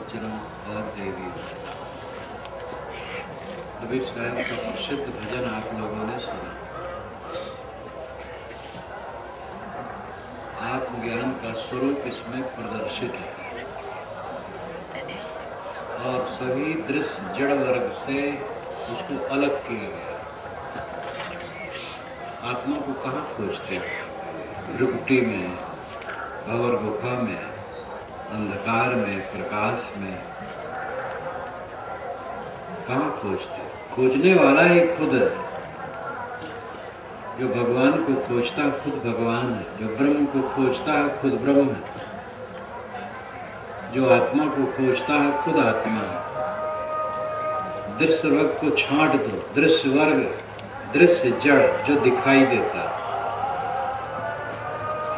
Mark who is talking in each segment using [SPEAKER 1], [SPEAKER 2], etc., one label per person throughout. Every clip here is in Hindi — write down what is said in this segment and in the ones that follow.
[SPEAKER 1] बच्चनों और देवी। कबीर साहब का प्रसिद्ध भजन आप लोगों ने सुना। आत्मज्ञान का स्वरूप इसमें प्रदर्शित है और सभी दृश्य जड़ वर्ग से उसको अलग किया गया। आत्मा को कहाँ खोजते हैं? भ्रुकुटी में, भंवर गुफा में, अंधकार में, प्रकाश में कहाँ खोजते? खोजने वाला ही खुद है। जो भगवान को खोजता है खुद भगवान है। जो ब्रह्म को खोजता है खुद ब्रह्म है। जो आत्मा को खोजता है खुद आत्मा है। दृश्य वर्ग को छांट दो। दृश्य वर्ग, दृश्य जड़ जो दिखाई देता है।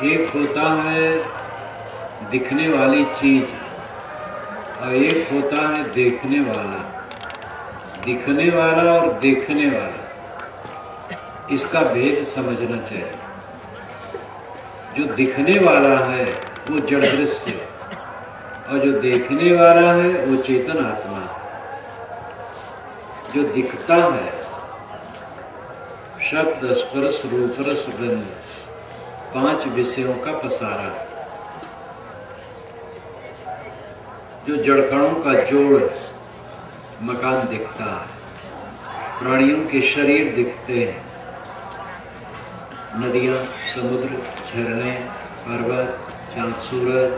[SPEAKER 1] एक होता है दिखने वाली चीज और एक होता है देखने वाला। दिखने वाला और देखने वाला, इसका भेद समझना चाहिए। जो दिखने वाला है वो जड़ दृश्य और जो देखने वाला है वो चेतन आत्मा। जो दिखता है शब्द, स्पर्श, रूप, रस, गंध, 5 विषयों का पसारा। जो जड़कणों का जोड़ मकान दिखता है। प्राणियों के शरीर दिखते हैं। नदियां, समुद्र, झरने, पर्वत, चांद, सूरज,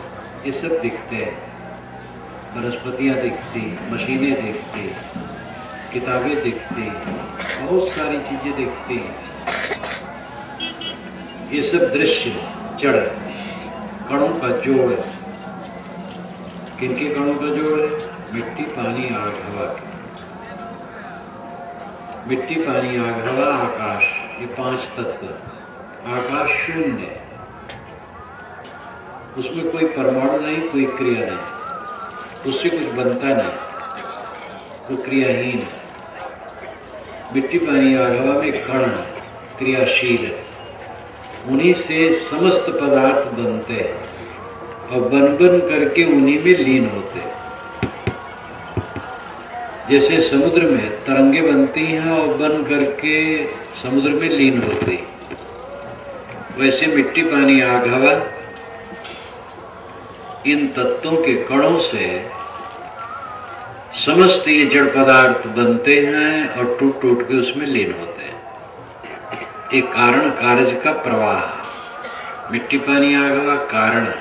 [SPEAKER 1] ये सब दिखते हैं। वनस्पतियां दिखती, मशीनें दिखती, किताबें दिखती, बहुत सारी चीजें दिखती। ये सब दृश्य जड़ कणों का जोड़ है। किनके कणों का जोड़ है? मिट्टी, पानी, आग, हवा के। मिट्टी, पानी, आग, हवा, आकाश, ये 5 तत्व। आकाश शून्य, उसमें कोई परमाणु नहीं, कोई क्रिया नहीं, उससे कुछ बनता नहीं, वो क्रियाहीन है। मिट्टी, पानी, आग, हवा में कण है, क्रियाशील है। उन्हीं से समस्त पदार्थ बनते हैं और बन बन करके उन्हीं में लीन होते हैं। जैसे समुद्र में तरंगे बनती हैं और बन करके समुद्र में लीन होती, वैसे मिट्टी, पानी, आग, हवा इन तत्वों के कणों से समस्त ये जड़ पदार्थ बनते हैं और टूट टूट के उसमें लीन होते हैं। एक कारण कार्य का प्रवाह है। मिट्टी, पानी, आग, हवा कारण है।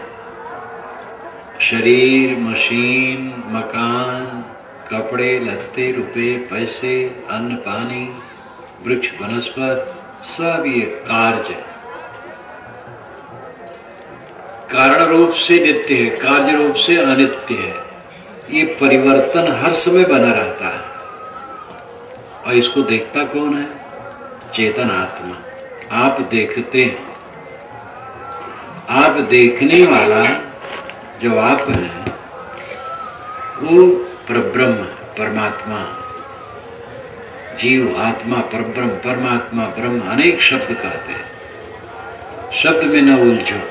[SPEAKER 1] शरीर, मशीन, मकान, कपड़े, लत्ते, रुपए, पैसे, अन्न, पानी, वृक्ष, वनस्पति, सब ये कार्य है। कारण रूप से नित्य है, कार्य रूप से अनित्य है। ये परिवर्तन हर समय बना रहता है और इसको देखता कौन है? चेतन आत्मा। आप देखते हैं। आप देखने वाला जो आप हैं वो परब्रह्म, परमात्मा। जीव, आत्मा, परब्रह्म, परमात्मा, ब्रह्म, अनेक शब्द कहते हैं। शब्द में न उलझो।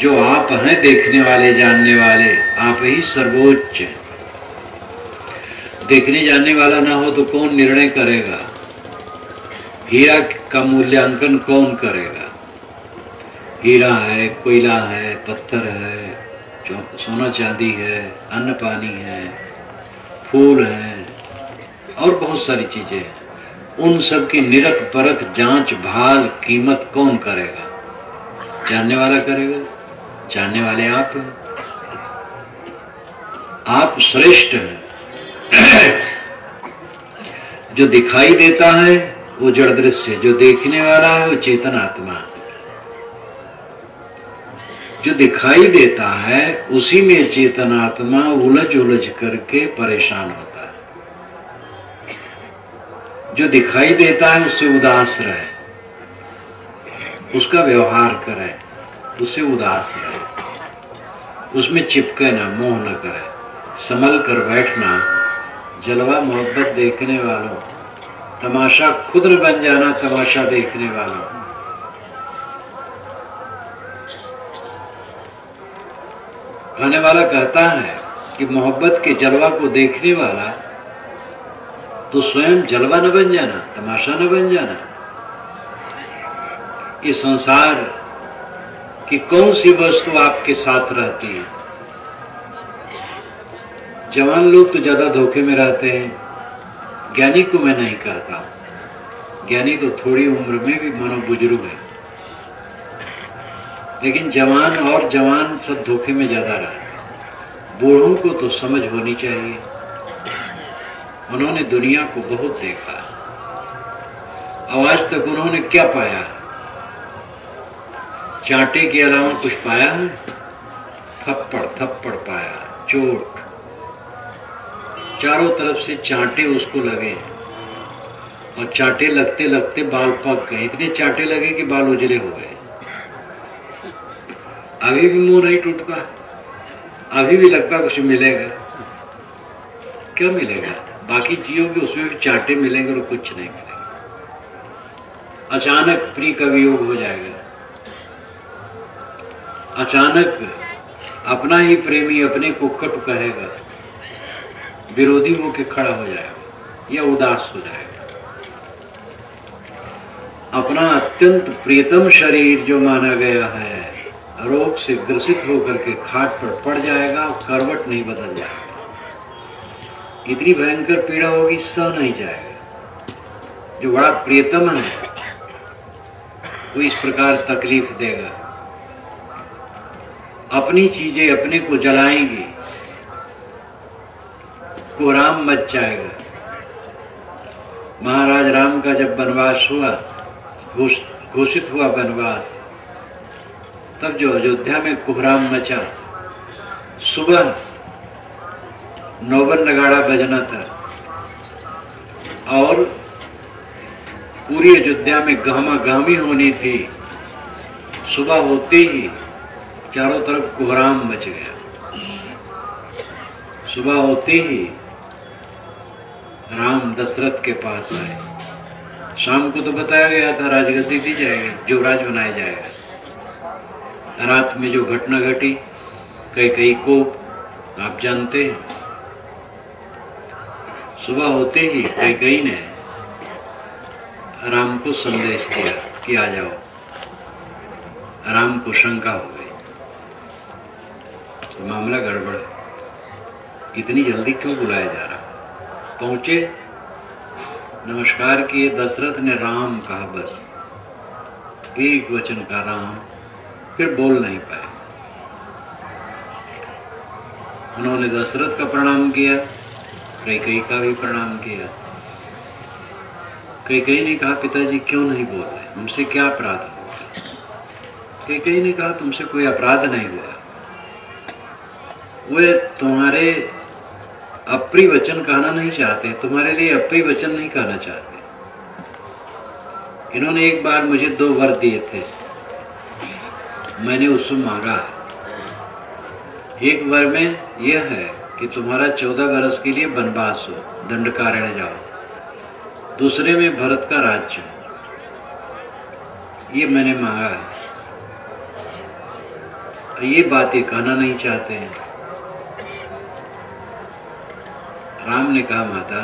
[SPEAKER 1] जो आप हैं देखने वाले, जानने वाले, आप ही सर्वोच्च हैं। देखने जानने वाला ना हो तो कौन निर्णय करेगा? हीरा का मूल्यांकन कौन करेगा? हीरा है, कोयला है, पत्थर है, सोना चांदी है, अन्न पानी है, फूल है और बहुत सारी चीजें हैं। उन सब की निरख परख, जांच, भाल, कीमत कौन करेगा? जानने वाला करेगा। जानने वाले आप हैं। आप श्रेष्ठ हैं। जो दिखाई देता है वो जड़ दृश्य, जो देखने वाला है वो चेतन आत्मा। जो दिखाई देता है उसी में चेतन आत्मा उलझ उलझ करके परेशान होता है। जो दिखाई देता है उससे उदास रहे, उसका व्यवहार करे, उससे उदास रहे, उसमें चिपके ना, मोह न करे, संभल कर बैठना। जलवा मोहब्बत देखने वालों, तमाशा खुद न बन जाना तमाशा देखने वालों। खाने वाला कहता है कि मोहब्बत के जलवा को देखने वाला तो स्वयं जलवा न बन जाना, तमाशा न बन जाना। इस संसार की कौन सी वस्तु आपके साथ रहती है? जवान लोग तो ज्यादा धोखे में रहते हैं, ज्ञानी को मैं नहीं कहता। ज्ञानी तो थोड़ी उम्र में भी मानो बुजुर्ग है, लेकिन जवान और जवान सब धोखे में ज्यादा रहते हैं। बूढ़ों को तो समझ होनी चाहिए, उन्होंने दुनिया को बहुत देखा। अब आज तक उन्होंने क्या पाया? चांटे के अलावा कुछ पाया है? थप्पड़ थप्पड़ पाया, चोट, चारों तरफ से चांटे उसको लगे और चांटे लगते लगते बाल पक गए। इतने चांटे लगे कि बाल उजले हो गए। अभी भी मुंह नहीं टूटता, अभी भी लगता कुछ मिलेगा। क्या मिलेगा? बाकी चीजों के उसमें भी चांटे मिलेंगे और कुछ नहीं मिलेगा। अचानक प्रिय का वियोग हो जाएगा, अचानक अपना ही प्रेमी अपने को कटु कहेगा, विरोधी होकर खड़ा हो जाएगा या उदास हो जाएगा। अपना अत्यंत प्रियतम शरीर जो माना गया है रोग से ग्रसित होकर के खाट पर पड़ जाएगा और करवट नहीं बदल जाएगा। इतनी भयंकर पीड़ा होगी, सह नहीं जाएगा। जो बड़ा प्रियतम है वो इस प्रकार तकलीफ देगा। अपनी चीजें अपने को जलाएंगी, कोहराम मच जाएगा। महाराज राम का जब वनवास हुआ, घोषित हुआ वनवास, तब जो अयोध्या में कोहराम मचा, सुबह नौबन नगाड़ा बजना था और पूरी अयोध्या में गहमा गहमी होनी थी। सुबह होते ही चारों तरफ कोहराम मच गया। सुबह होते ही राम दशरथ के पास आए। शाम को तो बताया गया था राजगद्दी दी जाएगी, युवराज बनाया जाएगा। रात में जो घटना घटी, कई कोप आप जानते हैं। सुबह होते ही कई ने राम को संदेश दिया कि आ जाओ। राम को शंका हो गई, तो मामला गड़बड़ है, इतनी जल्दी क्यों बुलाया जा रहा? पहुंचे, नमस्कार किए। दशरथ ने राम कहा, बस एक वचन का राम, फिर बोल नहीं पाए। उन्होंने दशरथ का प्रणाम किया, कैकेयी का भी प्रणाम किया। कैकेयी ने कहा, पिताजी क्यों नहीं बोल रहे, हमसे क्या अपराध हुआ? कैकेयी ने कहा, तुमसे कोई अपराध नहीं हुआ, वे तुम्हारे अप्रिय वचन कहना नहीं चाहते, तुम्हारे लिए अप्रिय वचन नहीं कहना चाहते। इन्होंने एक बार मुझे 2 वर दिए थे, मैंने उससे मांगा है। एक वर में यह है कि तुम्हारा 14 वर्ष के लिए वनवास हो, दंडकारण्य जाओ। दूसरे में भरत का राज्य, ये मैंने मांगा है। ये बातें कहना नहीं चाहते हैं। राम ने कहा, माता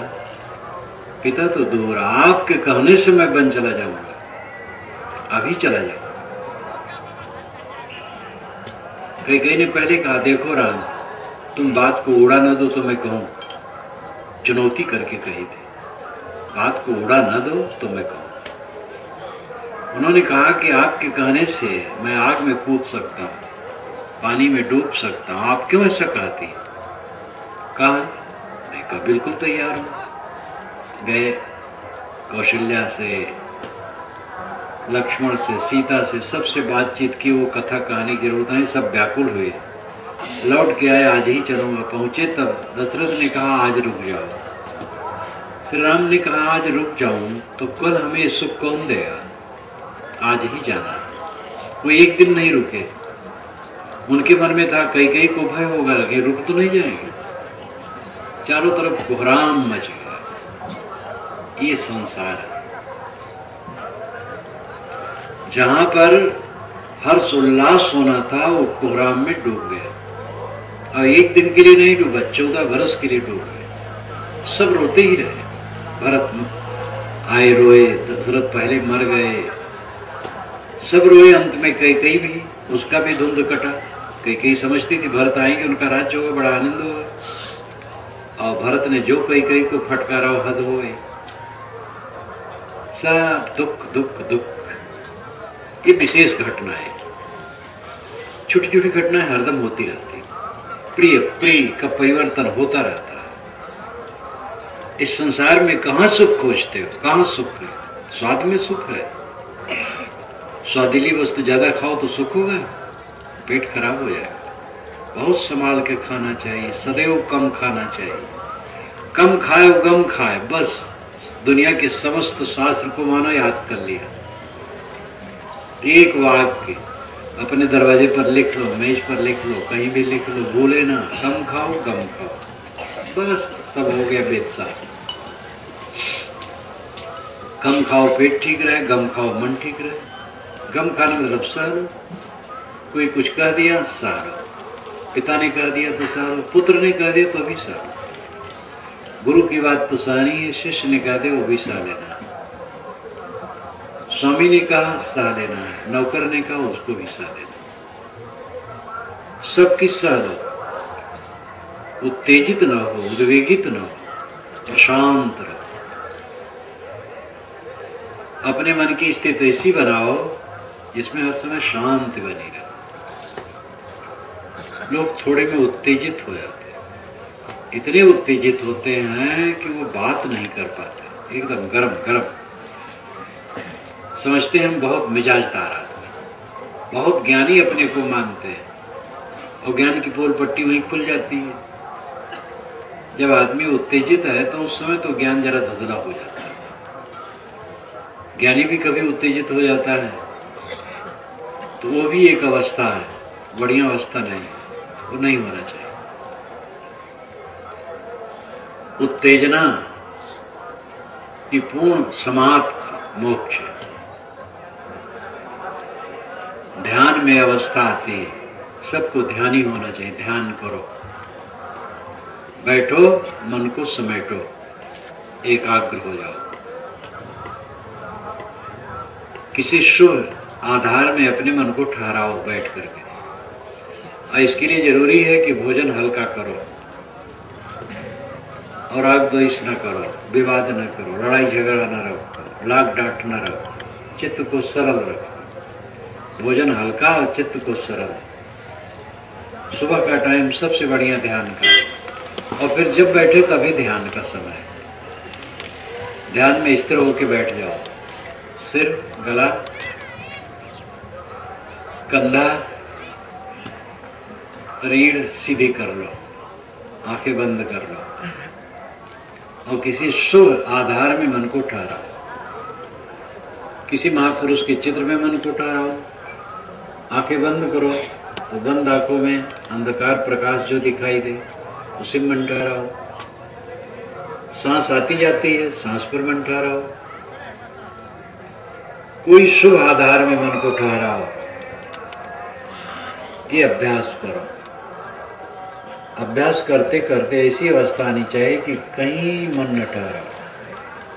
[SPEAKER 1] पिता तो दूर, आपके कहने से मैं वन चला जाऊंगा, अभी चला जाऊंगा। कैकेयी ने पहले कहा, देखो राम, तुम बात को उड़ा न दो तो मैं कहूं, चुनौती करके कही थी, बात को उड़ा न दो तो मैं कहूं। उन्होंने कहा कि आपके कहने से मैं आग में कूद सकता हूं, पानी में डूब सकता हूं, आप क्यों ऐसा कहती? कहा, मैं कहा बिल्कुल तैयार हूं। गए, कौशल्या से, लक्ष्मण से, सीता से, सबसे बातचीत की। वो कथा कहानी की जरूरत नहीं, सब व्याकुल हुए। लौट के आए, आज ही चलूंगा। पहुंचे तब दशरथ ने कहा, आज रुक जाओ। श्री राम ने कहा, आज रुक जाऊं तो कल हमें सुख कौन देगा, आज ही जाना। वो एक दिन नहीं रुके, उनके मन में था कैकेयी को भय होगा कि रुक तो नहीं जाएंगे। चारों तरफ कोहराम मच गया। ये संसार है जहां पर हर्ष उल्लास होना था, वो कोहराम में डूब गया। और एक दिन के लिए नहीं डूबा, 14 बरस के लिए डूब गए। सब रोते ही रहे। भरत आए रोए, दशरथ पहले मर गए, सब रोए। अंत में कैकेयी भी, उसका भी धुंध कटा। कैकेयी समझती थी भरत आएंगे, उनका राज्य होगा, बड़ा आनंद होगा। और भरत ने जो कैकेयी को फटकारा वो हद हो गई। सब दुख दुख दुख। ये विशेष घटना है। छोटी छोटी घटनाएं हरदम होती रहती। प्रिय प्रिय का परिवर्तन होता रहता है। इस संसार में कहां सुख खोजते हो? कहां सुख है? स्वाद में सुख है। स्वादिली वस्तु ज्यादा खाओ तो सुख होगा, पेट खराब हो जाएगा। बहुत संभाल के खाना चाहिए, सदैव कम खाना चाहिए। कम खाए गम खाए, बस दुनिया के समस्त शास्त्र को मानो याद कर लिया। एक वाक्य अपने दरवाजे पर लिख लो, मेज पर लिख लो, कहीं भी लिख लो, बोले ना, कम खाओ गम खाओ, बस सब हो गया बेदसा। कम खाओ पेट ठीक रहे, गम खाओ मन ठीक रहे। गम खाने मतलब सह। कोई कुछ कह दिया सह, पिता ने कह दिया तो सह, पुत्र ने कह दिया तो भी सह। गुरु की बात तो सहनी है, शिष्य ने कह दिया वो भी सह लेना। स्वामी ने कहा सह लेना है, नौकर ने कहा उसको भी सह लेना। सबकी सह लो, उत्तेजित न हो, उद्वेगित न हो, शांत रहो। अपने मन की स्थिति ऐसी बनाओ जिसमें हर समय शांति बनी रहे। लोग थोड़े में उत्तेजित हो जाते हैं, इतने उत्तेजित होते हैं कि वो बात नहीं कर पाते, एकदम गरम गरम। समझते हैं हम बहुत मिजाजदार आदमी, बहुत ज्ञानी अपने को मानते हैं, और ज्ञान की पोल पट्टी वहीं खुल जाती है। जब आदमी उत्तेजित है तो उस समय तो ज्ञान जरा धुंधला हो जाता है। ज्ञानी भी कभी उत्तेजित हो जाता है तो वो भी एक अवस्था है, बढ़िया अवस्था नहीं, वो नहीं होना चाहिए। उत्तेजना की पूर्ण समाप्त मोक्ष। ध्यान में अवस्था आती है, सबको ध्यान ही होना चाहिए। ध्यान करो, बैठो, मन को समेटो, एकाग्र हो जाओ। किसी शुभ आधार में अपने मन को ठहराओ बैठ करके। और इसके लिए जरूरी है कि भोजन हल्का करो और आग द्वेष न करो, विवाद न करो, लड़ाई झगड़ा न रखो, लाग डांट न रखो, चित्त को सरल रखो। भोजन हल्का और चित्त को सरल। सुबह का टाइम सबसे बढ़िया ध्यान का, और फिर जब बैठे तभी ध्यान का समय। ध्यान में स्थिर होकर बैठ जाओ। सिर, गला, कंधा, रीढ़ सीधी कर लो, आंखें बंद कर लो, और किसी शुभ आधार में मन को ठहराओ। किसी महापुरुष के चित्र में मन को ठहराओ। आंखें बंद करो तो बंद आंखों में अंधकार प्रकाश जो दिखाई दे उसे मन ठहराओ। सांस आती जाती है, सांस पर मन ठहराओ। कोई शुभ आधार में मन को ठहराओ। ये अभ्यास करो। अभ्यास करते करते ऐसी अवस्था आनी चाहिए कि कहीं मन न ठहराओ।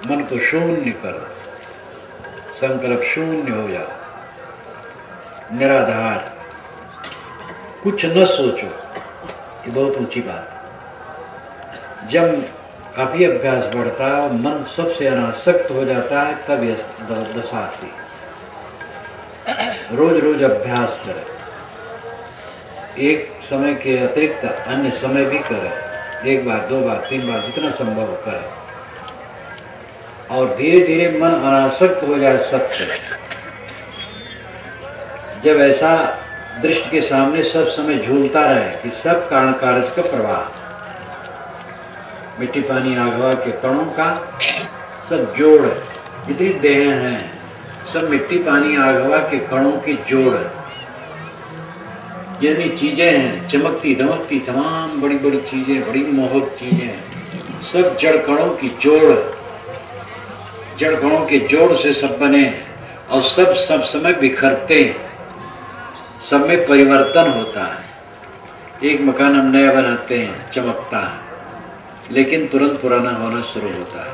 [SPEAKER 1] मन को शून्य करो, संकल्प शून्य हो जाओ, निराधार, कुछ न सोचो। ये बहुत ऊंची बात है। जब काफी अभ्यास बढ़ता है, मन सबसे अनासक्त हो जाता है, तब यह दशा आती है। रोज रोज अभ्यास करें, एक समय के अतिरिक्त अन्य समय भी करें। 1 बार 2 बार 3 बार जितना संभव करें, और धीरे धीरे मन अनासक्त हो जाए सबसे। जब ऐसा दृष्टि के सामने सब समय झूलता रहे कि सब कारण कार्य का प्रवाह, मिट्टी पानी आगवा के कणों का सब जोड़, जितनी देह हैं सब मिट्टी पानी आगवा के कणों की जोड़। जितनी चीजें हैं चमकती दमकती तमाम बड़ी बड़ी चीजें, बड़ी मोहक चीजें हैं, सब जड़ कणों की जोड़। जड़ कणों के जोड़ से सब बने, और सब समय बिखरते, सब में परिवर्तन होता है। एक मकान हम नया बनाते हैं, चमकता है, लेकिन तुरंत पुराना होना शुरू होता है।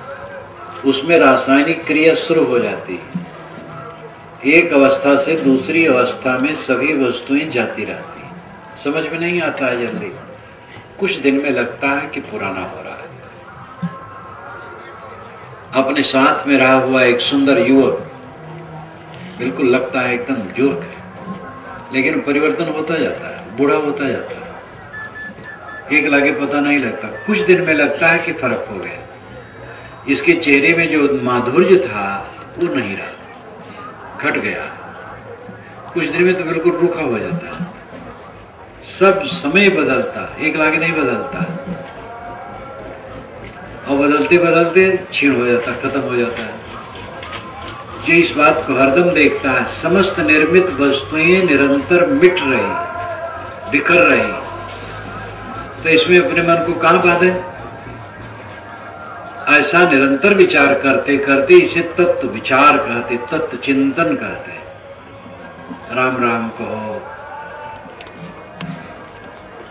[SPEAKER 1] उसमें रासायनिक क्रिया शुरू हो जाती है। एक अवस्था से दूसरी अवस्था में सभी वस्तुएं जाती रहती हैं। समझ में नहीं आता है जल्दी, कुछ दिन में लगता है कि पुराना हो रहा है। अपने साथ में रहा हुआ एक सुंदर युवक बिल्कुल लगता है एकदम युवक है, लेकिन परिवर्तन होता जाता है, बूढ़ा होता जाता है। एक लागे पता नहीं लगता, कुछ दिन में लगता है कि फर्क हो गया। इसके चेहरे में जो माधुर्य था वो नहीं रहा, घट गया। कुछ दिन में तो बिल्कुल रूखा हो जाता है। सब समय बदलता, एक लागे नहीं बदलता, और बदलते बदलते क्षीण हो जाता, खत्म हो जाता है। जो इस बात को हरदम देखता है, समस्त निर्मित वस्तुएं निरंतर मिट रही, बिखर रही, तो इसमें अपने मन को कहां बांधे? ऐसा निरंतर विचार करते करते इसे तत्व विचार कहते, तत्व चिंतन कहते। राम राम कहो,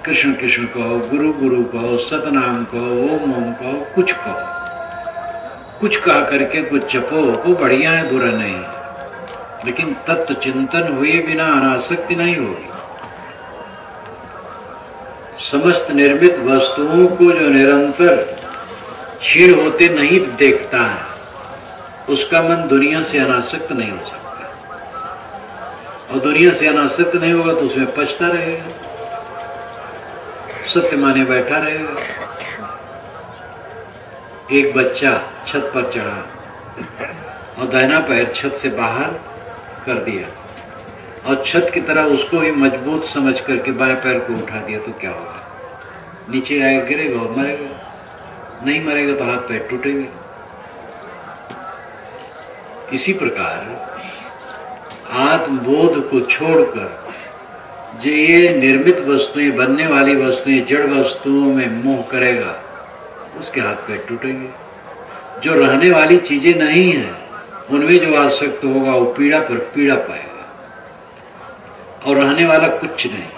[SPEAKER 1] कृष्ण कृष्ण कहो, गुरु गुरु कहो, सतनाम कहो, ओम ओम कहो, कुछ कहो, कुछ कहा करके कुछ जपो, वो बढ़िया है, बुरा नहीं, लेकिन तत्व चिंतन हुए बिना अनासक्ति नहीं होगी। समस्त निर्मित वस्तुओं को जो निरंतर क्षीण होते नहीं देखता है, उसका मन दुनिया से अनासक्त नहीं हो सकता, और दुनिया से अनासक्त नहीं होगा तो उसमें पछता रहेगा, सत्य माने बैठा रहेगा। एक बच्चा छत पर चढ़ा और दाहिना पैर छत से बाहर कर दिया, और छत की तरह उसको ही मजबूत समझ करके बाएं पैर को उठा दिया, तो क्या होगा? नीचे आएगा, गिरेगा और मरेगा। नहीं मरेगा तो हाथ पैर टूटेंगे। इसी प्रकार आत्मबोध को छोड़कर जो ये निर्मित वस्तुएं, बनने वाली वस्तुएं, जड़ वस्तुओं में मोह करेगा, उसके हाथ पैर टूटेंगे। जो रहने वाली चीजें नहीं है, उनमें जो आसक्त होगा वो पीड़ा पर पीड़ा पाएगा, और रहने वाला कुछ नहीं।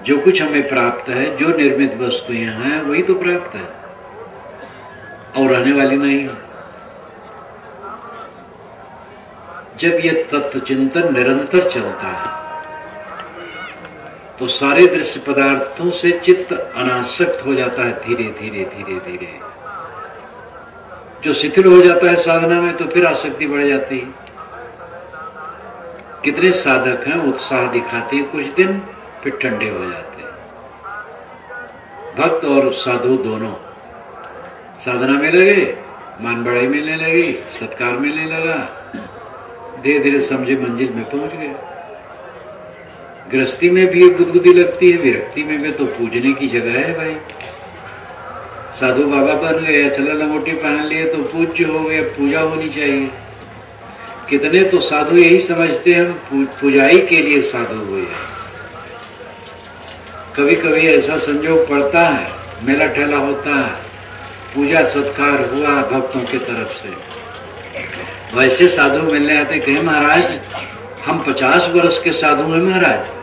[SPEAKER 1] जो कुछ हमें प्राप्त है, जो निर्मित वस्तुएं हैं, वही तो प्राप्त है, और रहने वाली नहीं है। जब ये तत्व चिंतन निरंतर चलता है तो सारे दृश्य पदार्थों से चित्त अनासक्त हो जाता है, धीरे धीरे धीरे धीरे। जो शिथिल हो जाता है साधना में, तो फिर आसक्ति बढ़ जाती है। कितने साधक हैं, उत्साह दिखाते हैं कुछ दिन, फिर ठंडे हो जाते हैं। भक्त और साधु दोनों साधना में लगे, मान बढ़ाई मिलने लगी, सत्कार मिलने लगा, धीरे धीरे समझे मंजिल में पहुंच गए। गृहस्थी में भी एक गुदगुदी लगती है, विरक्ति में भी तो पूजने की जगह है भाई। साधु बाबा बन गए, चला लंगोटी पहन लिए तो पूज्य हो गए, पूजा होनी चाहिए। कितने तो साधु यही समझते हैं हम पूजाई के लिए साधु हुए हैं। कभी कभी ऐसा संजोग पड़ता है, मेला ठेला होता है, पूजा सत्कार हुआ भक्तों की तरफ से, वैसे साधु मिलने आते, कहे महाराज हम 50 वर्ष के साधु हैं महाराज,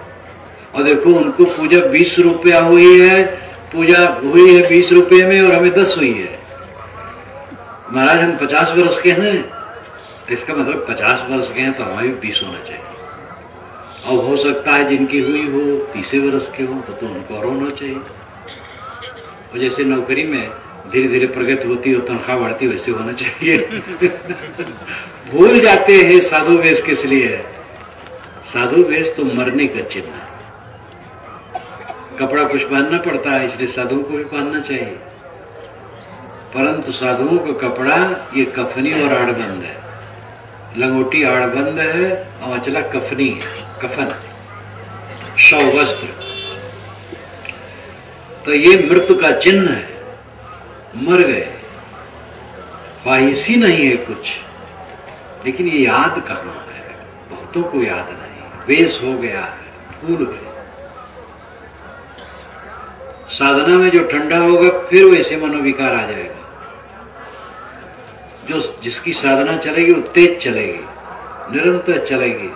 [SPEAKER 1] और देखो उनको पूजा 20 रुपया हुई है, पूजा हुई है 20 रुपये में, और हमें 10 हुई है। महाराज हम 50 वर्ष के हैं, इसका मतलब 50 वर्ष के हैं तो हमें भी 20 होना चाहिए। और हो सकता है जिनकी हुई हो 30 वर्ष के हो, तो उनको और होना चाहिए। और जैसे नौकरी में धीरे धीरे प्रगति होती हो, तनख्वाह बढ़ती, वैसे होना चाहिए। भूल जाते हैं साधु वेश किस लिए है। साधु वेश तो मरने का चिन्ह है। कपड़ा कुछ पहनना पड़ता है, इसलिए साधुओं को भी पहनना चाहिए, परंतु साधुओं का कपड़ा ये कफनी और आड़बंद है। लंगोटी आड़बंद है और अचला कफनी है, कफन, शव वस्त्र। तो ये मृत्यु का चिन्ह है, मर गए, ख्वाहिशी नहीं है कुछ। लेकिन ये याद कहां है, बहुतों को याद नहीं, वेश हो गया है, भूल गए। साधना में जो ठंडा होगा फिर वैसे मनोविकार आ जाएगा। जो जिसकी साधना चलेगी वो तेज चलेगी, निरंतर चलेगी,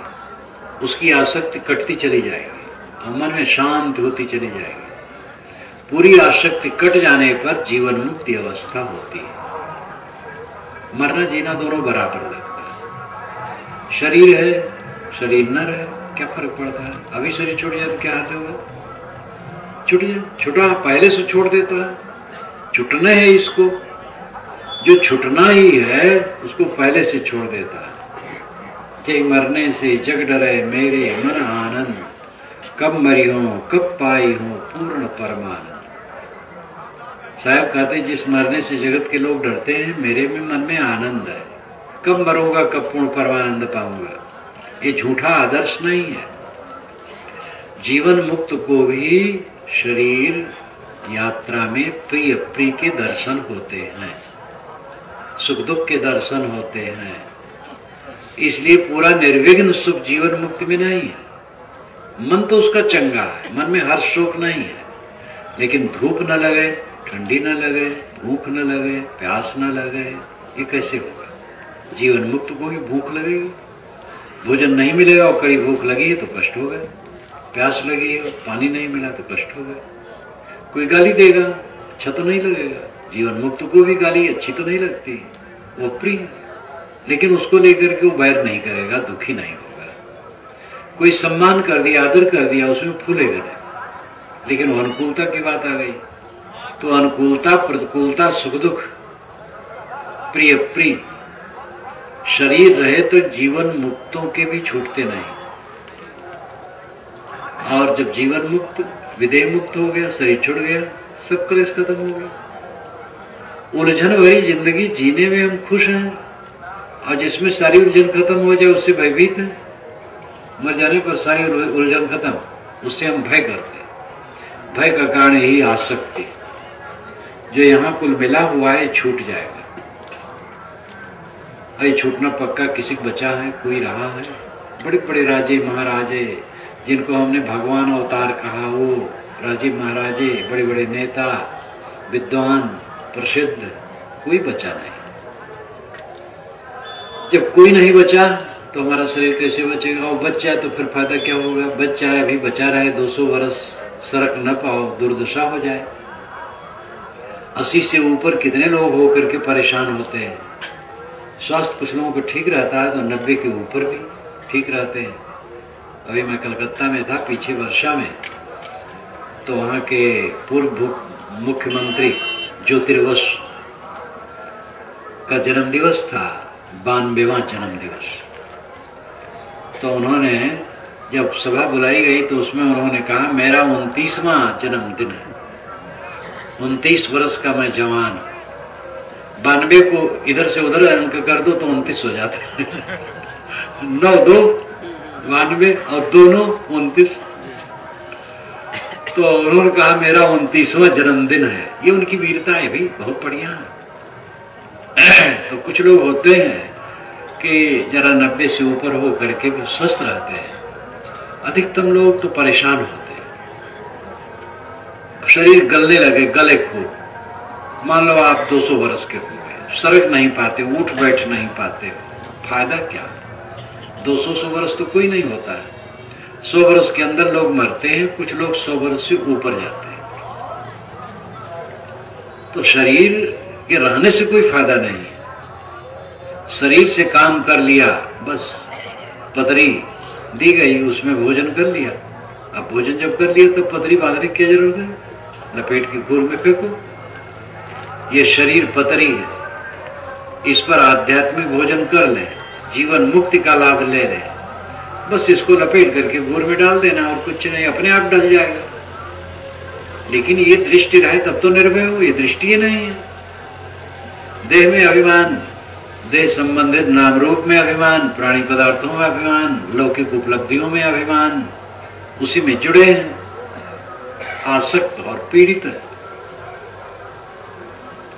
[SPEAKER 1] उसकी आसक्ति कटती चली जाएगी। और मन में शांति होती चली जाएगी। पूरी आसक्ति कट जाने पर जीवन मुक्ति अवस्था होती है। मरना जीना दोनों बराबर लगता है। शरीर है, शरीर न रहे, क्या फर्क पड़ता है? अभी शरीर छूट जाए तो क्या हाथ होगा? छूट जाए, छुटा पहले से छोड़ देता है। छुटना है इसको, जो छुटना ही है उसको पहले से छोड़ देता है। कि मरने से जग डरे मेरे मन आनंद, कब मरी हो कब पाई हो पूर्ण परमानंद। साहब कहते जिस मरने से जगत के लोग डरते हैं, मेरे में मन में आनंद है। कब मरूंगा कब पूर्ण परमानंद पाऊंगा। ये झूठा आदर्श नहीं है। जीवन मुक्त को भी शरीर यात्रा में प्रिय प्रिय के दर्शन होते हैं, सुख दुख के दर्शन होते हैं। इसलिए पूरा निर्विघ्न सुख जीवन मुक्ति में नहीं है। मन तो उसका चंगा है, मन में हर्ष शोक नहीं है, लेकिन धूप न लगे, ठंडी न लगे, भूख न लगे, प्यास न लगे, ये कैसे होगा? जीवन मुक्त को भी भूख लगेगी, भोजन नहीं मिलेगा और कड़ी भूख लगी है तो कष्ट होगा, प्यास लगी है पानी नहीं मिला तो कष्ट होगा। कोई गाली देगा अच्छा तो नहीं लगेगा। जीवन मुक्त को भी गाली अच्छी तो नहीं लगती, वो प्रिय, लेकिन उसको लेकर के वो बैर नहीं करेगा, दुखी नहीं होगा। कोई सम्मान कर दिया, आदर कर दिया, उसमें फूलेगा नहीं। लेकिन वो अनुकूलता की बात आ गई तो अनुकूलता प्रतिकूलता सुख दुख प्रिय प्रिय शरीर रहे तो जीवन मुक्तों के भी छूटते नहीं। और जब जीवन मुक्त विदेह मुक्त हो गया, शरीर छूट गया, सब कलेश खत्म हो गया। उलझन भरी जिंदगी जीने में हम खुश हैं, और जिसमें सारी उलझन खत्म हो जाए उससे भयभीत है। मर जाने पर सारी उलझन खत्म, उससे हम भय करते हैं। भय का कारण यही आसक्ति, जो यहां कुल मिला हुआ है छूट जाएगा। अरे छूटना पक्का किसी को बचा है? कोई रहा है? बड़े बड़े राजे महाराजे जिनको हमने भगवान अवतार कहा, वो राजे महाराजे, बड़े बड़े नेता, विद्वान, प्रसिद्ध, कोई बचा नहीं। जब कोई नहीं बचा तो हमारा शरीर कैसे बचेगा? और बच जाए तो फिर फायदा क्या होगा? बच जाए, अभी बचा रहे 200 वर्ष, सरक न पाओ, दुर्दशा हो जाए। 80 से ऊपर कितने लोग होकर के परेशान होते हैं। स्वास्थ्य कुछ लोगों को ठीक रहता है तो 90 के ऊपर भी ठीक रहते हैं। अभी मैं कलकत्ता में था पीछे वर्षा में, तो वहां के पूर्व मुख्यमंत्री ज्योतिर्बसु का जन्मदिवस था, 92वां जन्मदिवस। तो उन्होंने जब सभा बुलाई गई तो उसमें उन्होंने कहा मेरा 29वां जन्मदिन है, 29 वर्ष का मैं जवान हूं। 92 को इधर से उधर अंक कर दो तो 29 हो जाता है। 9 2 92 और 2 9 29। तो उन्होंने कहा मेरा 29वां जन्मदिन है। ये उनकी वीरता है भी, बहुत बढ़िया है। तो कुछ लोग होते हैं कि जरा 90 से ऊपर हो करके भी स्वस्थ रहते हैं, अधिकतम लोग तो परेशान होते हैं। शरीर गलने लगे, गले खूब। मान लो आप 200 वर्ष के हो गए, सरक नहीं पाते, उठ बैठ नहीं पाते, फायदा क्या? 200 वर्ष तो कोई नहीं होता है। 100 वर्ष के अंदर लोग मरते हैं, कुछ लोग 100 वर्ष से ऊपर जाते हैं। तो शरीर के रहने से कोई फायदा नहीं। शरीर से काम कर लिया, बस पतरी दी गई, उसमें भोजन कर लिया। अब भोजन जब कर लिया तो पतरी बांधने की क्या जरूरत है? लपेट के गोल में फेंको। ये शरीर पतरी है, इस पर आध्यात्मिक भोजन कर ले, जीवन मुक्ति का लाभ ले ले, बस इसको लपेट करके गोर में डाल देना और कुछ नहीं, अपने आप डल जाएगा। लेकिन ये दृष्टि रहे तब तो निर्भय हो, ये दृष्टि ही नहीं है। देह में अभिमान, देह संबंधित नाम रूप में अभिमान, प्राणी पदार्थों में अभिमान, लौकिक उपलब्धियों में अभिमान, उसी में जुड़े हैं, आसक्त और पीड़ित है।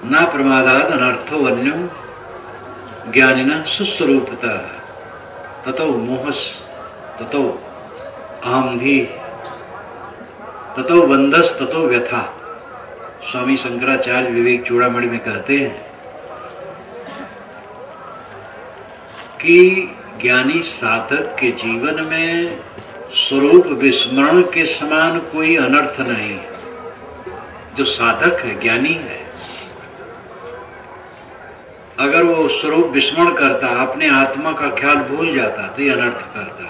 [SPEAKER 1] ना प्रमादाद अनर्थो अन्यो ज्ञानिना सुस्वरूपता ततो मोहस ततो अहमधि ततो बंधस ततो व्यथा। स्वामी शंकराचार्य विवेक चूड़ामणि में कहते हैं कि ज्ञानी साधक के जीवन में स्वरूप विस्मरण के समान कोई अनर्थ नहीं है। जो साधक है, ज्ञानी है, अगर वो स्वरूप विस्मरण करता, अपने आत्मा का ख्याल भूल जाता तो ये अनर्थ करता।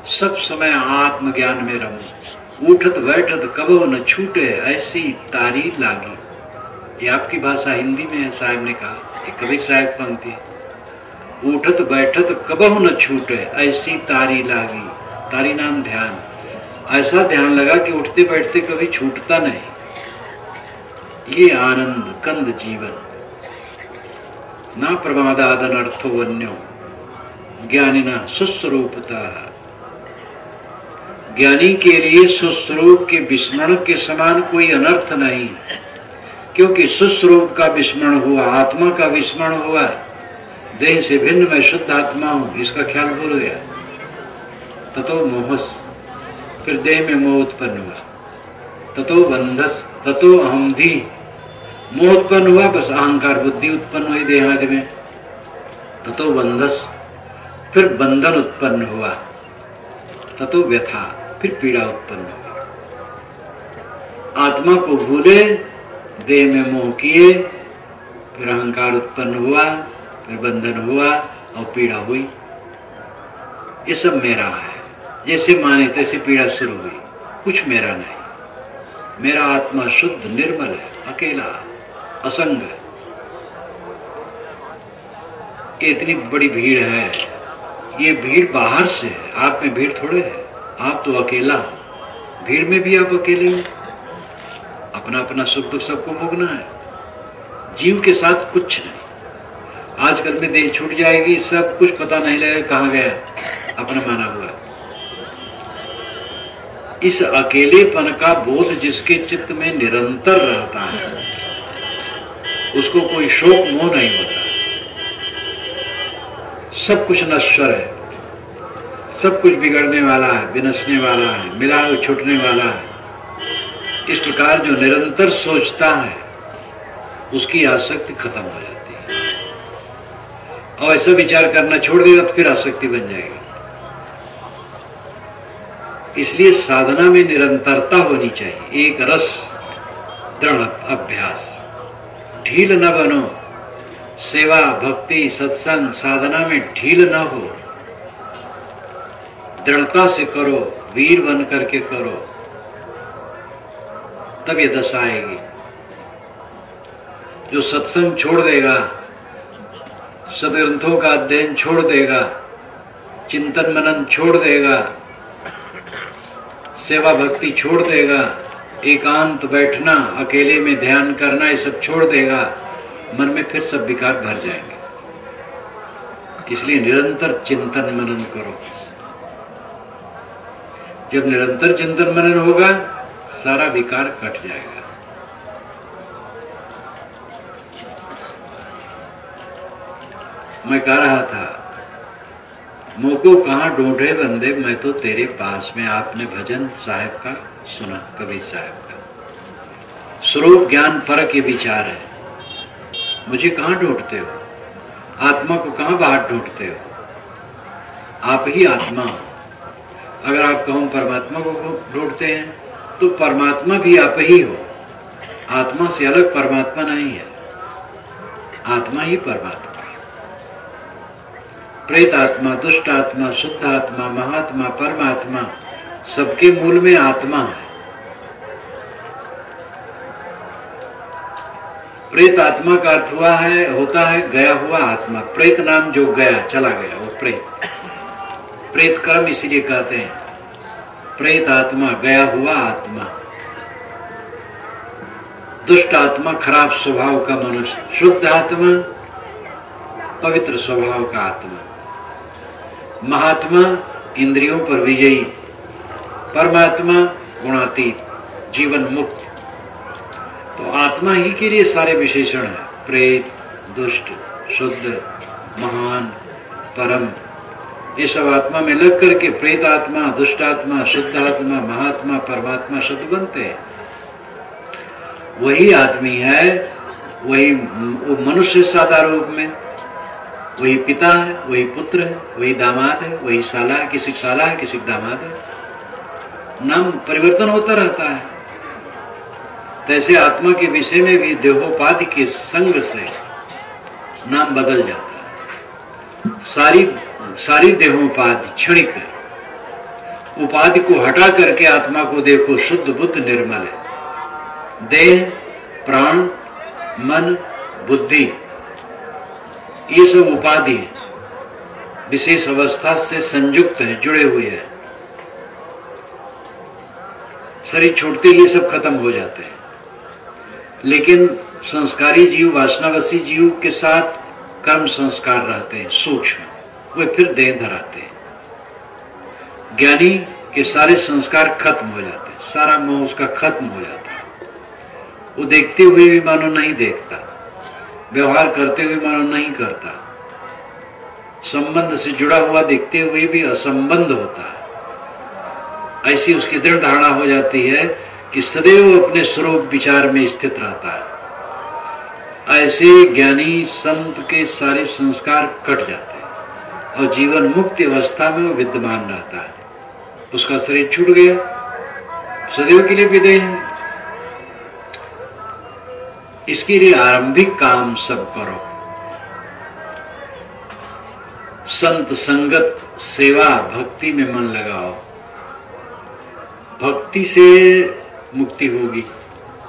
[SPEAKER 1] सब समय आत्मज्ञान में रमो, उठत बैठत कबो न छूटे ऐसी तारी लागी। ये आपकी भाषा हिंदी में है, साहब ने कहा, ये कबीर साहब पंक्ति। उठत बैठत कबहु न छूटे ऐसी तारी लागी। तारी नाम ध्यान। ऐसा ध्यान लगा कि उठते बैठते कभी छूटता नहीं। ये आनंद कंद जीवन ना प्रमादादन अर्थो वन्यो ज्ञानिना सुस्वरूपता। ज्ञानी के लिए सुस्वरूप के विस्मरण के समान कोई अनर्थ नहीं, क्योंकि सुस्वरूप का विस्मरण हुआ, आत्मा का विस्मरण हुआ। देह से भिन्न मैं शुद्ध आत्मा हूं, इसका ख्याल भूल गया। ततो मोहस, फिर देह में मोह उत्पन्न हुआ। ततो बंधस, ततो अहमधि, मोह उत्पन्न हुआ, बस अहंकार बुद्धि उत्पन्न हुई देहादि में। ततो बंधस, फिर बंधन उत्पन्न हुआ। ततो व्यथा, फिर पीड़ा उत्पन्न हुई। आत्मा को भूले, देह में मोह किए, फिर अहंकार उत्पन्न हुआ, फिर बंधन हुआ और पीड़ा हुई। ये सब मेरा है, जैसे माने तैसे पीड़ा शुरू हुई। कुछ मेरा नहीं, मेरा आत्मा शुद्ध निर्मल है, अकेला असंग। इतनी बड़ी भीड़ है, ये भीड़ बाहर से है, आप में भीड़ थोड़े है। आप तो अकेला हो, भीड़ में भी आप अकेले हो। अपना अपना सुख दुख सबको भोगना है, जीव के साथ कुछ नहीं। आजकल में देह छूट जाएगी, सब कुछ पता नहीं लगेगा कहां गया, अपना माना हुआ। इस अकेलेपन का बोध जिसके चित्त में निरंतर रहता है, उसको कोई शोक मोह नहीं होता। सब कुछ नश्वर है, सब कुछ बिगड़ने वाला है, विनशने वाला है, मिला छूटने वाला है। इस प्रकार जो निरंतर सोचता है, उसकी आसक्ति खत्म हो जाती है। और ऐसा विचार करना छोड़ देगा तो फिर आसक्ति बन जाएगी। इसलिए साधना में निरंतरता होनी चाहिए, एक रस दृढ़ अभ्यास। ढील न बनो, सेवा भक्ति सत्संग साधना में ढील न हो, दृढ़ता से करो, वीर बन करके करो, तब ये दशा आएगी। जो सत्संग छोड़ देगा, सदग्रंथों का अध्ययन छोड़ देगा, चिंतन मनन छोड़ देगा, सेवा भक्ति छोड़ देगा, एकांत बैठना, अकेले में ध्यान करना, ये सब छोड़ देगा, मन में फिर सब विकार भर जाएंगे। इसलिए निरंतर चिंतन मनन करो। जब निरंतर चिंतन मनन होगा, सारा विकार कट जाएगा। मैं कह रहा था, मोको कहां ढूंढे बंदे, मैं तो तेरे पास में। आपने भजन साहब का सुना, कबीर साहब का। स्वरूप ज्ञान परक ये विचार है। मुझे कहां ढूंढते हो, आत्मा को कहां बाहर ढूंढते हो? आप ही आत्मा हो। अगर आप कहो परमात्मा को ढूंढते हैं, तो परमात्मा भी आप ही हो। आत्मा से अलग परमात्मा नहीं है, आत्मा ही परमात्मा है। प्रेत आत्मा, दुष्ट आत्मा, शुद्ध आत्मा, महात्मा, परमात्मा, सबके मूल में आत्मा है। प्रेत आत्मा का अर्थ होता है गया हुआ आत्मा। प्रेत नाम जो गया, चला गया, वो प्रेत। प्रेत कर्म इसीलिए कहते हैं प्रेत आत्मा, गया हुआ आत्मा। दुष्ट आत्मा, खराब स्वभाव का मनुष्य। शुद्ध आत्मा, पवित्र स्वभाव का आत्मा। महात्मा, इंद्रियों पर विजयी। परमात्मा, गुणातीत, जीवन मुक्त। तो आत्मा ही के लिए सारे विशेषण है। प्रेत, दुष्ट, शुद्ध, महान, परम, ये सब आत्मा में लग करके प्रेत आत्मा, दुष्ट आत्मा, शुद्ध आत्मा, महात्मा, परमात्मा शब्द बनते हैं। वही आदमी है, वही वो मनुष्य सादा रूप में, वही पिता है, वही पुत्र है, वही दामाद है, वही साला है, किसी साला है, किसी दामाद है। नाम परिवर्तन होता रहता है। तैसे आत्मा के विषय में भी देहोपाधि के संग से नाम बदल जाता है। सारी देहोपाधि क्षणिक है। उपाधि को हटा करके आत्मा को देखो, शुद्ध बुद्ध निर्मल है। देह, प्राण, मन, बुद्धि, ये सब उपाधि है, विशेष अवस्था से संयुक्त है, जुड़े हुए हैं। शरीर छोड़ते ही ये सब खत्म हो जाते हैं। लेकिन संस्कारी जीव, वासनावशी जीव के साथ कर्म संस्कार रहते हैं सूक्ष्म, वे फिर देह धराते हैं। ज्ञानी के सारे संस्कार खत्म हो जाते हैं, सारा मोह उसका खत्म हो जाता है। वो देखते हुए भी मानो नहीं देखता, व्यवहार करते हुए मानो नहीं करता, संबंध से जुड़ा हुआ देखते हुए भी असंबंध होता है। ऐसी उसकी दृढ़ धारणा हो जाती है कि सदैव अपने स्वरूप विचार में स्थित रहता है। ऐसे ज्ञानी संत के सारे संस्कार कट जाते हैं और जीवन मुक्ति अवस्था में वो विद्यमान रहता है। उसका शरीर छूट गया, सदैव के लिए विदेह है। इसके लिए आरंभिक काम सब करो, संत संगत, सेवा, भक्ति में मन लगाओ। भक्ति से मुक्ति होगी।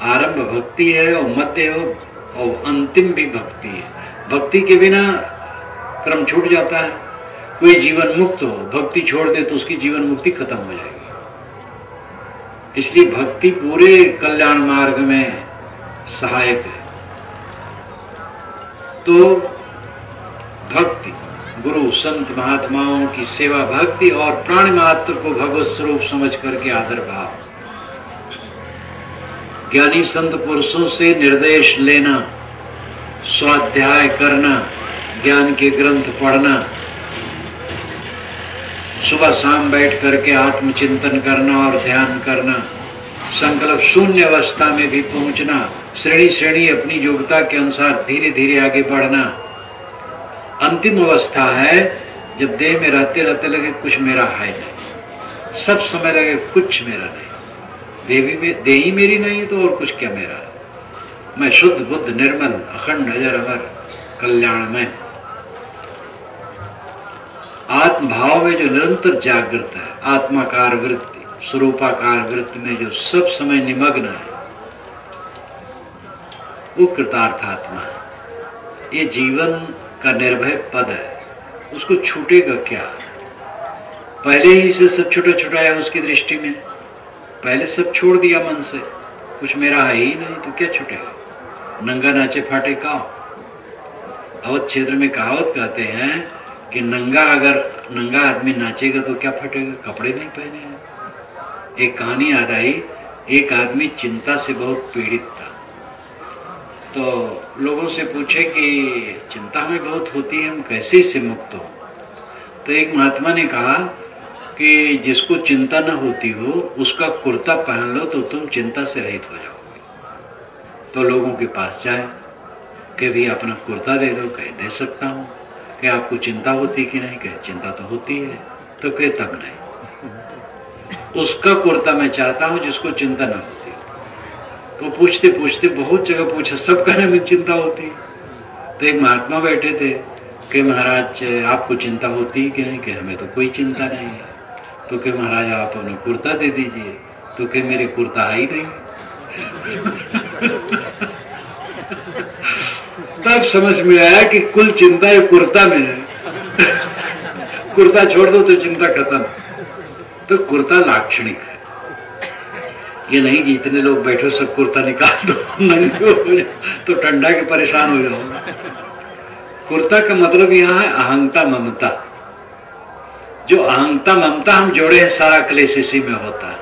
[SPEAKER 1] आरंभ भक्ति है और मध्य हो और अंतिम भी भक्ति है। भक्ति के बिना क्रम छूट जाता है। कोई जीवन मुक्त हो, भक्ति छोड़ दे तो उसकी जीवन मुक्ति खत्म हो जाएगी। इसलिए भक्ति पूरे कल्याण मार्ग में सहायक है। तो भक्ति, गुरु संत महात्माओं की सेवा, भक्ति और प्राणी मात्र को भगवत स्वरूप समझ करके आदर भाव, ज्ञानी संत पुरुषों से निर्देश लेना, स्वाध्याय करना, ज्ञान के ग्रंथ पढ़ना, सुबह शाम बैठ करके आत्मचिंतन करना और ध्यान करना, संकल्प शून्य अवस्था में भी पहुंचना, श्रेणी श्रेणी अपनी योग्यता के अनुसार धीरे धीरे आगे बढ़ना। अंतिम अवस्था है जब देह में रहते रहते लगे कुछ मेरा है नहीं, सब समय लगे कुछ मेरा नहीं, देही मेरी नहीं तो और कुछ क्या मेरा है। मैं शुद्ध बुद्ध निर्मल अखंड अजर अमर कल्याण में आत्मभाव में जो निरंतर जागृत है, आत्माकार वृत्ति, स्वरूपाकार वृत्ति में जो सब समय निमग्न है, वो कृतार्थ आत्मा है। ये जीवन का निर्भय पद है, उसको छूटेगा क्या? पहले ही से सब छुटा छुटाया उसकी दृष्टि में, पहले सब छोड़ दिया मन से, कुछ मेरा है ही नहीं तो क्या छूटेगा? नंगा नाचे फाटे काव। अवध क्षेत्र में कहावत कहते हैं कि नंगा आदमी नाचेगा तो क्या फटेगा? कपड़े नहीं पहने हैं। एक कहानी याद आई, एक आदमी चिंता से बहुत पीड़ित था, तो लोगों से पूछे कि चिंता हमें बहुत होती है, हम कैसे इससे मुक्त हो? तो एक महात्मा ने कहा कि जिसको चिंता न होती हो उसका कुर्ता पहन लो तो तुम चिंता से रहित हो जाओगे। तो लोगों के पास जाए कि भी अपना कुर्ता दे दो, कहे दे सकता हूँ। कि आपको चिंता होती कि नहीं? कहे चिंता तो होती है। तो कहे तब नहीं, उसका कुर्ता मैं चाहता हूं जिसको चिंता ना होती। तो पूछते पूछते बहुत जगह पूछा, सब कहने में चिंता होती। तो एक महात्मा बैठे थे कि महाराज आपको चिंता होती कि नहीं? कि हमें तो कोई चिंता नहीं है। तो कि महाराज आप अपना कुर्ता दे दीजिए। तो कि मेरे कुर्ता है ही नहीं। तब समझ में आया कि कुल चिंता ये कुर्ता में है। कुर्ता छोड़ दो तो चिंता खत्म। तो कुर्ता लाक्षणिक है, ये नहीं कि इतने लोग बैठो सब कुर्ता निकाल दो, नंगे हो जाओ तो ठंडा के परेशान हो जाओ। कुर्ता का मतलब यहाँ है अहंता ममता। जो अहंता ममता हम जोड़े हैं, सारा क्लेश इसी में होता है।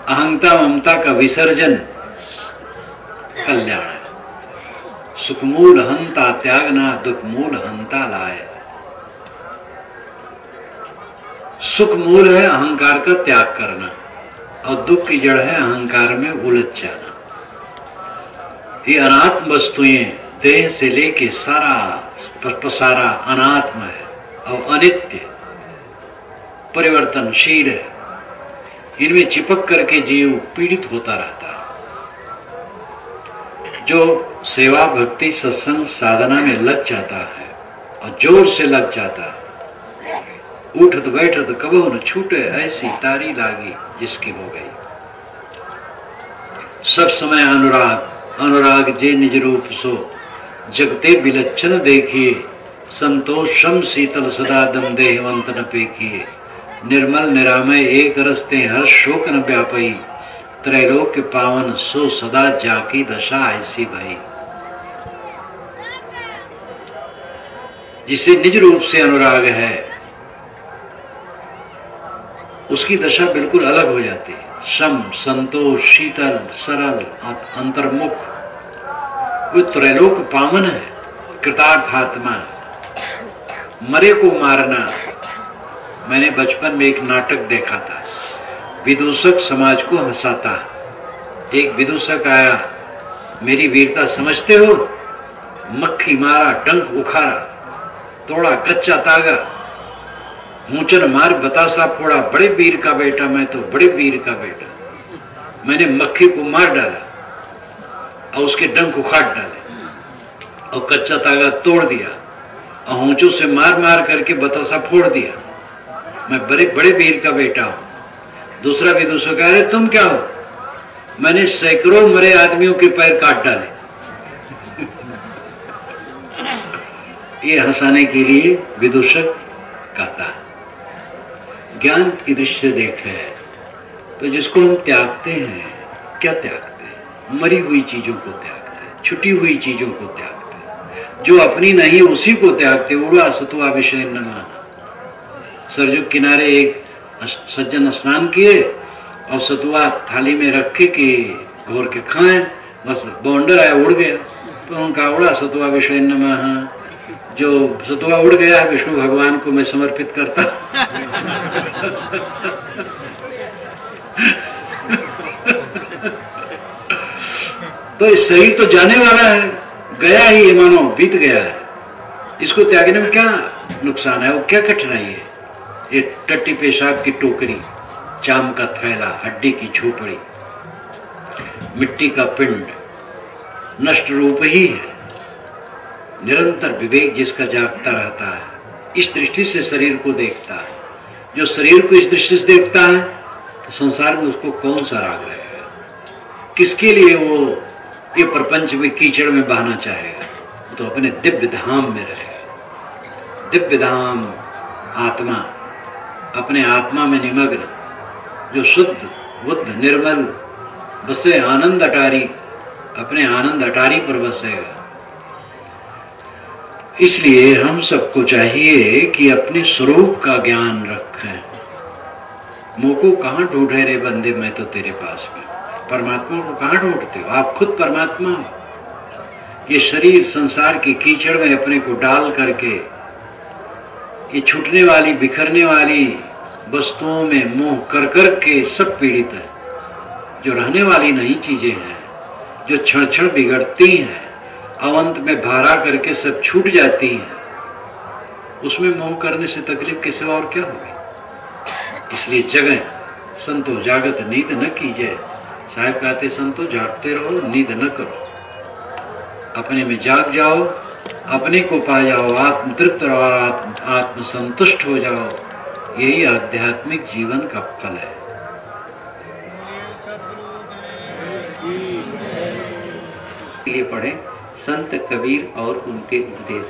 [SPEAKER 1] अहंता ममता का विसर्जन कल्याण है। सुखमूल हंता त्यागना, दुखमूल हंता लाए। सुख मूल है अहंकार का त्याग करना और दुख की जड़ है अहंकार में उलझ जाना। ये अनात्म वस्तुएं देह से लेके सारा पसारा अनात्म है और अनित्य, परिवर्तनशील है। इनमें चिपक करके जीव पीड़ित होता रहता है। जो सेवा भक्ति सत्संग साधना में लग जाता है और जोर से लग जाता है, उठत बैठत कबो न छूटे, ऐसी तारी लागी जिसकी हो गई। सब समय अनुराग अनुराग जे निज रूप सो, जगते विलक्षण देखिए, संतोषम शीतल सदा दम देहवंत न पेखिए। निर्मल निरामय एक रस्ते हर शोक न व्यापई, त्रैलोक्य पावन सो सदा जाकी दशा ऐसी भई। जिसे निज रूप से अनुराग है उसकी दशा बिल्कुल अलग हो जाती है। सम, संतोष, शीतल, सरल, अंतर्मुख, वो त्रैलोक पावन है, कृतार्थ आत्मा है। मरे को मारना। मैंने बचपन में एक नाटक देखा था, विदूषक समाज को हंसाता। एक विदूषक आया, मेरी वीरता समझते हो? मक्खी मारा, डंक उखाड़ा, तोड़ा कच्चा तागा, मूंचन मार बतासा फोड़ा, बड़े वीर का बेटा मैं तो, बड़े वीर का बेटा। मैंने मक्खी को मार डाला और उसके डंक उखाड़ डाले और कच्चा तागा तोड़ दिया और होंचों से मार मार करके बतासा फोड़ दिया। मैं बड़े बड़े वीर का बेटा हूं। दूसरा विदूषक कह रहे तुम क्या हो? मैंने सैकड़ों मरे आदमियों के पैर काट डाले। ये हंसाने के लिए विदूषक कहता है। ज्ञान की दृष्टि से देखे तो जिसको हम त्यागते हैं, क्या त्यागते हैं? मरी हुई चीजों को त्यागते हैं, छुटी हुई चीजों को त्यागते हैं, जो अपनी नहीं उसी को त्यागते। उड़ा सतुआ विषय न माना। सरजू किनारे एक सज्जन स्नान किए और सतुआ थाली में रखे कि घोर के खाएं, बस बौंडर आया उड़ गया। तो उनका उड़ा सतुआ विषय न माना, जो सतुआ उड़ गया विष्णु भगवान को मैं समर्पित करता। तो इस शरीर तो जाने वाला है, गया ही ये मानो, बीत गया है। इसको त्यागने में क्या नुकसान है? वो क्या कठिनाई है? ये टट्टी पेशाब की टोकरी, चाम का थैला, हड्डी की झोपड़ी, मिट्टी का पिंड, नष्ट रूप ही है। निरंतर विवेक जिसका जागता रहता है, इस दृष्टि से शरीर को देखता है। जो शरीर को इस दृष्टि से देखता है तो संसार में उसको कौन सा राग रहेगा? किसके लिए वो ये प्रपंच में कीचड़ में बहना चाहेगा? तो अपने दिव्य धाम में रहेगा। दिव्य धाम आत्मा, अपने आत्मा में निमग्न, जो शुद्ध बुद्ध निर्मल बसे आनंद अटारी, अपने आनंद अटारी पर बसेगा। इसलिए हम सबको चाहिए कि अपने स्वरूप का ज्ञान रखें। मुंह को कहां ढूंढे रे बंदे, मैं तो तेरे पास में। परमात्मा को कहां ढूंढते हो? आप खुद परमात्मा हो। ये शरीर संसार की कीचड़ में अपने को डाल करके ये छूटने वाली बिखरने वाली वस्तुओं में मोह कर कर के सब पीड़ित है। जो रहने वाली नई चीजें हैं, जो क्षण क्षण बिगड़ती हैं, अवंत में भारा करके सब छूट जाती हैं, उसमें मोह करने से तकलीफ के सिवा और क्या होगी? इसलिए जगह संतो जागत नींद न कीजिए। साहब कहते संतो जागते रहो, नींद न करो, अपने में जाग जाओ, अपने को पा जाओ, आत्म तृप्त और आत्म संतुष्ट हो जाओ। यही आध्यात्मिक जीवन का फल है।
[SPEAKER 2] ये पढ़ें संत कबीर और उनके उपदेश।